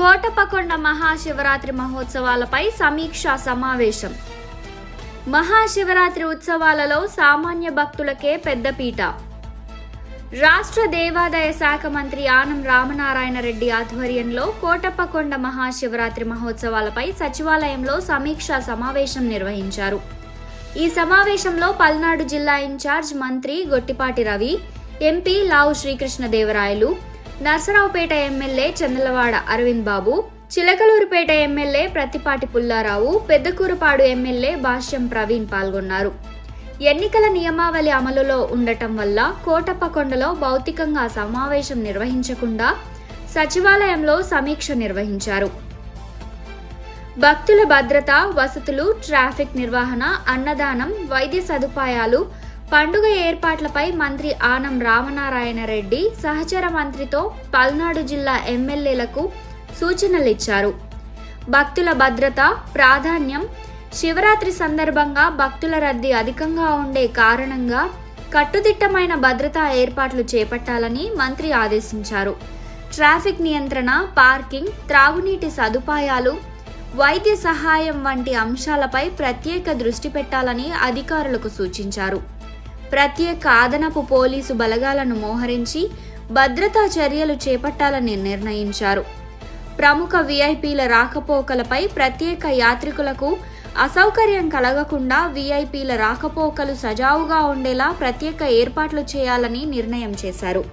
కోటప్పకొండ మహాశివరాత్రి మహోత్సవాలపై సమీక్షా సమావేశం. మహాశివరాత్రి ఉత్సవాలలో సామాన్య భక్తులకే పెద్దపీట. రాష్ట్ర దేవాదాయ శాఖ మంత్రి ఆనం రామనారాయణ రెడ్డి ఆధ్వర్యంలో కోటప్పకొండ మహాశివరాత్రి మహోత్సవాలపై సచివాలయంలో సమీక్షా సమావేశం నిర్వహించారు. ఈ సమావేశంలో పల్నాడు జిల్లా ఇన్ఛార్జ్ మంత్రి గొట్టిపాటి రవి, ఎంపీ లావు శ్రీకృష్ణదేవరాయలు, నర్సరావుపేట ఎమ్మెల్యే చందలవాడ అరవింద్ బాబు, చిలకలూరుపేట ఎమ్మెల్యే ప్రతిపాటి పుల్లారావు, పెద్దకూరపాడు ఎమ్మెల్యే భాష్యం ప్రవీణ్ పాల్గొన్నారు. ఎన్నికల నియమావళి అమలులో ఉండటం వల్ల కోటప్పకొండలో భౌతికంగా సమావేశం నిర్వహించకుండా సచివాలయంలో సమీక్ష నిర్వహించారు. భక్తుల భద్రత, వసతులు, ట్రాఫిక్ నిర్వహణ, అన్నదానం, వైద్య సదుపాయాలు, పండుగ ఏర్పాట్లపై మంత్రి ఆనం రామనారాయణ రెడ్డి సహచర మంత్రితో పల్నాడు జిల్లా ఎమ్మెల్యేలకు సూచనలిచ్చారు. భక్తుల భద్రత ప్రాధాన్యం. శివరాత్రి సందర్భంగా భక్తుల రద్దీ అధికంగా ఉండే కారణంగా కట్టుదిట్టమైన భద్రతా ఏర్పాట్లు చేపట్టాలని మంత్రి ఆదేశించారు. ట్రాఫిక్ నియంత్రణ, పార్కింగ్, త్రాగునీటి సదుపాయాలు, వైద్య సహాయం వంటి అంశాలపై ప్రత్యేక దృష్టి పెట్టాలని అధికారులకు సూచించారు. ప్రత్యేక అదనపు పోలీసు బలగాలను మోహరించి భద్రతా చర్యలు చేపట్టాలని నిర్ణయించారు. ప్రముఖ విఐపీల రాకపోకలపై ప్రత్యేక యాత్రికులకు అసౌకర్యం కలగకుండా విఐపీల రాకపోకలు సజావుగా ఉండేలా ప్రత్యేక ఏర్పాట్లు చేయాలని నిర్ణయం చేశారు.